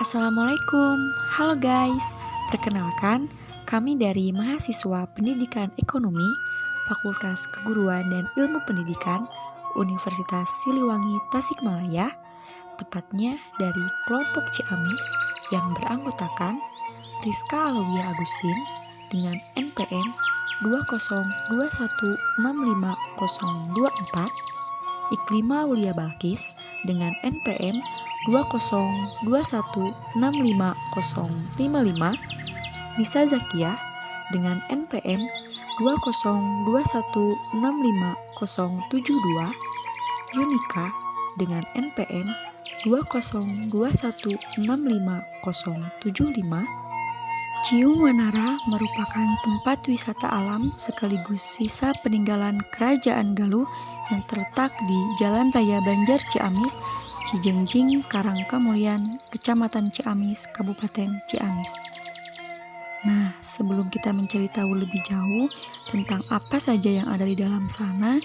Assalamualaikum, halo guys. Perkenalkan, kami dari mahasiswa Pendidikan Ekonomi, Fakultas Keguruan dan Ilmu Pendidikan, Universitas Siliwangi Tasikmalaya, tepatnya dari kelompok Ciamis yang beranggotakan Rizka Alawiyah Agustin dengan NPM 202165024, Iklima Aulia Balkis dengan NPM 202165055, Nisa Zakiyah dengan NPM 202165072, Yunika dengan NPM 202165075. Ciung Wanara merupakan tempat wisata alam sekaligus sisa peninggalan Kerajaan Galuh yang terletak di Jalan Raya Banjar Ciamis, Cijengjing, Karangkamulian, Kecamatan Ciamis, Kabupaten Ciamis. Nah, sebelum kita mencari tahu lebih jauh tentang apa saja yang ada di dalam sana,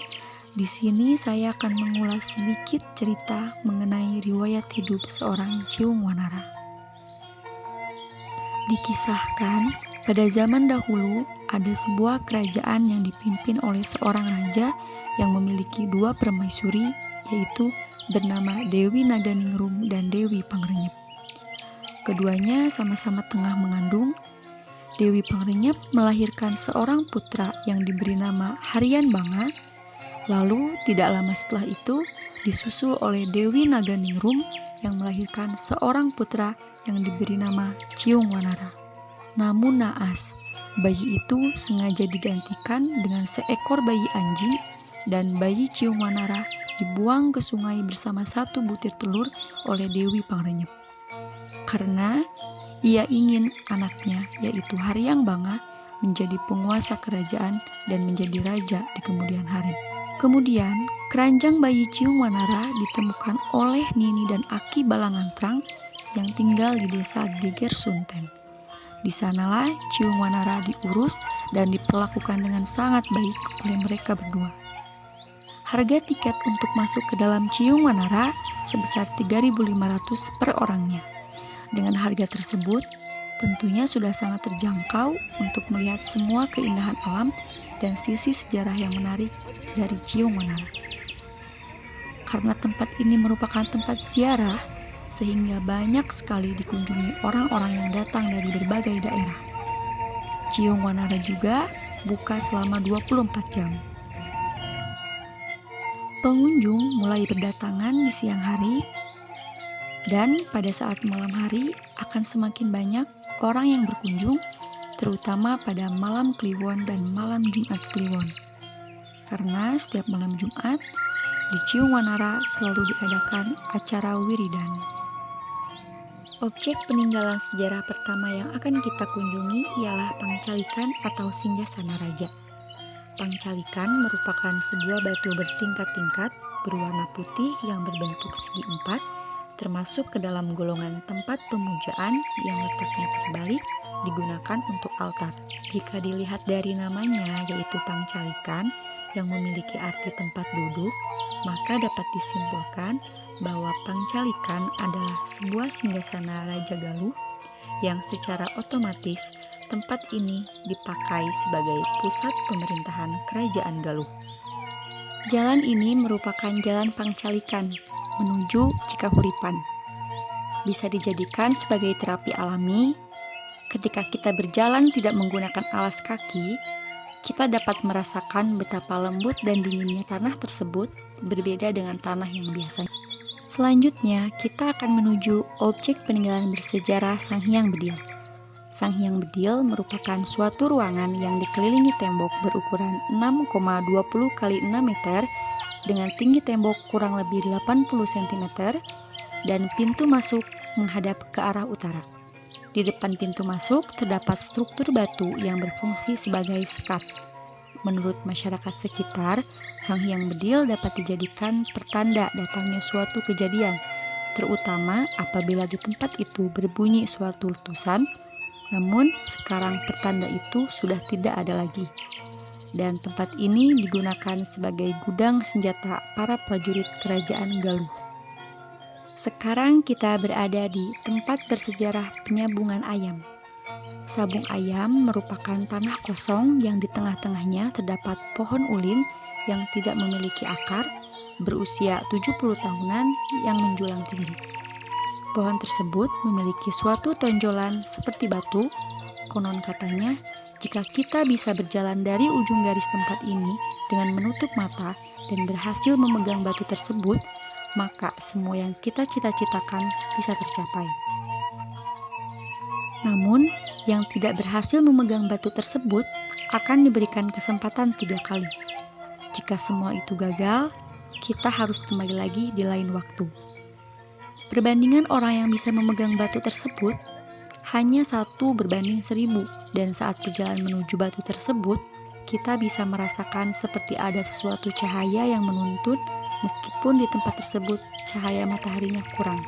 di sini saya akan mengulas sedikit cerita mengenai riwayat hidup seorang Ciung Wanara. Dikisahkan, pada zaman dahulu ada sebuah kerajaan yang dipimpin oleh seorang raja yang memiliki dua permaisuri, yaitu bernama Dewi Naganingrum dan Dewi Pangrenyep. Keduanya sama-sama tengah mengandung. Dewi Pangrenyep melahirkan seorang putra yang diberi nama Haryan Banga. Lalu tidak lama setelah itu disusul oleh Dewi Naganingrum yang melahirkan seorang putra yang diberi nama Ciung Wanara. Namun naas, bayi itu sengaja digantikan dengan seekor bayi anjing dan bayi Ciung Wanara dibuang ke sungai bersama satu butir telur oleh Dewi Pangrenyep. Karena ia ingin anaknya, yaitu Haryang Banga, menjadi penguasa kerajaan dan menjadi raja di kemudian hari. Kemudian, keranjang bayi Ciung Wanara ditemukan oleh Nini dan Aki Balangantrang yang tinggal di desa Geger Sunten. Di sanalah Ciung Wanara diurus dan diperlakukan dengan sangat baik oleh mereka berdua. Harga tiket untuk masuk ke dalam Ciung Wanara sebesar 3.500 per orangnya. Dengan harga tersebut, tentunya sudah sangat terjangkau untuk melihat semua keindahan alam dan sisi sejarah yang menarik dari Ciung Wanara. Karena tempat ini merupakan tempat ziarah, sehingga banyak sekali dikunjungi orang-orang yang datang dari berbagai daerah. Ciung Wanara juga buka selama 24 jam. Pengunjung mulai berdatangan di siang hari, dan pada saat malam hari akan semakin banyak orang yang berkunjung, terutama pada malam Kliwon dan malam Jumat Kliwon. Karena setiap malam Jumat, di Ciung Wanara selalu diadakan acara wiridan. Objek peninggalan sejarah pertama yang akan kita kunjungi ialah Pangcalikan atau Singgasana Raja. Pangcalikan merupakan sebuah batu bertingkat-tingkat berwarna putih yang berbentuk segi empat, termasuk ke dalam golongan tempat pemujaan yang letaknya terbalik digunakan untuk altar. Jika dilihat dari namanya, yaitu Pangcalikan, yang memiliki arti tempat duduk, maka dapat disimpulkan bahwa Pangcalikan adalah sebuah singgasana Raja Galuh yang secara otomatis tempat ini dipakai sebagai pusat pemerintahan Kerajaan Galuh. Jalan ini merupakan jalan Pangcalikan menuju Cikahuripan. Bisa dijadikan sebagai terapi alami. Ketika kita berjalan tidak menggunakan alas kaki, kita dapat merasakan betapa lembut dan dinginnya tanah tersebut berbeda dengan tanah yang biasa. Selanjutnya, kita akan menuju objek peninggalan bersejarah Sanghyang Bedil. Sanghyang Bedil merupakan suatu ruangan yang dikelilingi tembok berukuran 6,20 x 6 meter dengan tinggi tembok kurang lebih 80 cm dan pintu masuk menghadap ke arah utara. Di depan pintu masuk terdapat struktur batu yang berfungsi sebagai sekat. Menurut masyarakat sekitar, Sanghyang Bedil dapat dijadikan pertanda datangnya suatu kejadian, terutama apabila di tempat itu berbunyi suatu letusan. Namun sekarang pertanda itu sudah tidak ada lagi, dan tempat ini digunakan sebagai gudang senjata para prajurit Kerajaan Galuh. Sekarang kita berada di tempat bersejarah penyambungan ayam. Sabung ayam merupakan tanah kosong yang di tengah-tengahnya terdapat pohon ulin yang tidak memiliki akar, berusia 70 tahunan yang menjulang tinggi. Pohon tersebut memiliki suatu tonjolan seperti batu. Konon katanya, jika kita bisa berjalan dari ujung garis tempat ini dengan menutup mata dan berhasil memegang batu tersebut, maka semua yang kita cita-citakan bisa tercapai. Namun, yang tidak berhasil memegang batu tersebut akan diberikan kesempatan 3 kali. Jika semua itu gagal, kita harus kembali lagi di lain waktu. Perbandingan orang yang bisa memegang batu tersebut hanya 1 berbanding 1000, dan saat berjalan menuju batu tersebut, kita bisa merasakan seperti ada sesuatu cahaya yang menuntun meskipun di tempat tersebut cahaya mataharinya kurang.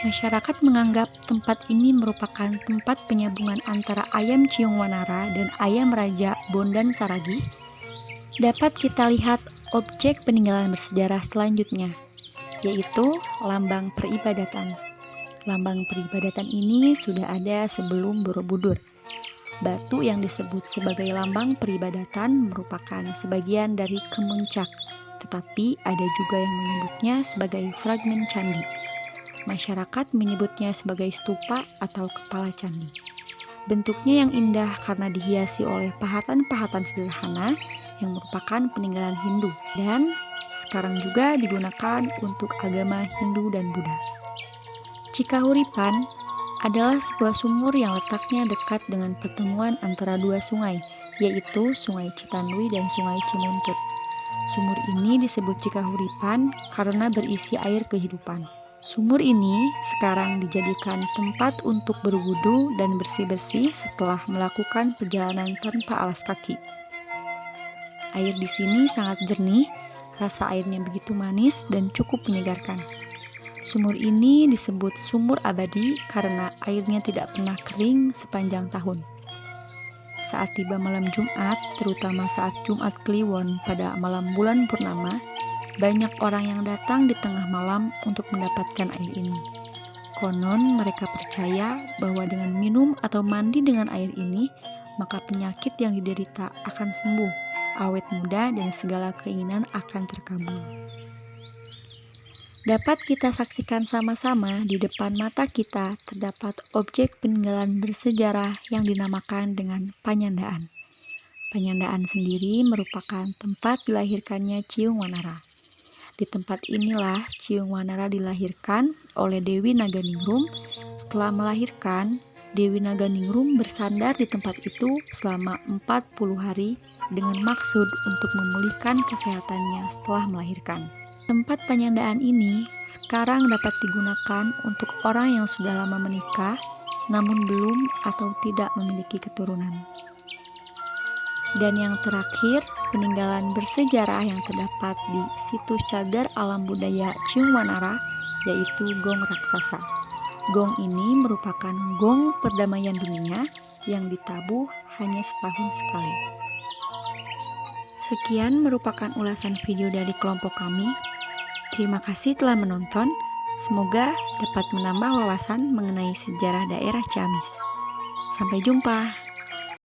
Masyarakat menganggap tempat ini merupakan tempat penyambungan antara ayam Ciung Wanara dan ayam Raja Bondan Saragi. Dapat kita lihat objek peninggalan bersejarah selanjutnya, yaitu lambang peribadatan. Lambang peribadatan ini sudah ada sebelum Borobudur. Batu yang disebut sebagai lambang peribadatan merupakan sebagian dari kemuncak, tetapi ada juga yang menyebutnya sebagai fragmen candi. Masyarakat menyebutnya sebagai stupa atau kepala candi. Bentuknya yang indah karena dihiasi oleh pahatan-pahatan sederhana yang merupakan peninggalan Hindu dan sekarang juga digunakan untuk agama Hindu dan Buddha. Cikahuripan adalah sebuah sumur yang letaknya dekat dengan pertemuan antara 2 sungai, yaitu Sungai Citanduy dan Sungai Cimuntut. Sumur ini disebut Cikahuripan karena berisi air kehidupan. Sumur ini sekarang dijadikan tempat untuk berwudu dan bersih-bersih setelah melakukan perjalanan tanpa alas kaki. Air di sini sangat jernih, rasa airnya begitu manis dan cukup menyegarkan. Sumur ini disebut sumur abadi karena airnya tidak pernah kering sepanjang tahun. Saat tiba malam Jumat, terutama saat Jumat Kliwon pada malam bulan purnama, banyak orang yang datang di tengah malam untuk mendapatkan air ini. Konon mereka percaya bahwa dengan minum atau mandi dengan air ini, maka penyakit yang diderita akan sembuh, awet muda dan segala keinginan akan terkabul. Dapat kita saksikan sama-sama di depan mata kita terdapat objek peninggalan bersejarah yang dinamakan dengan Panyandaan. Panyandaan sendiri merupakan tempat dilahirkannya Ciung Wanara. Di tempat inilah Ciung Wanara dilahirkan oleh Dewi Naganingrum. Setelah melahirkan, Dewi Naganingrum bersandar di tempat itu selama 40 hari dengan maksud untuk memulihkan kesehatannya setelah melahirkan. Tempat Panyandaan ini sekarang dapat digunakan untuk orang yang sudah lama menikah namun belum atau tidak memiliki keturunan. Dan yang terakhir, peninggalan bersejarah yang terdapat di situs cagar alam budaya Ciung Wanara, yaitu gong raksasa. Gong ini merupakan gong perdamaian dunia yang ditabuh hanya setahun sekali. Sekian merupakan ulasan video dari kelompok kami. Terima kasih telah menonton. Semoga dapat menambah wawasan mengenai sejarah daerah Ciamis. Sampai jumpa.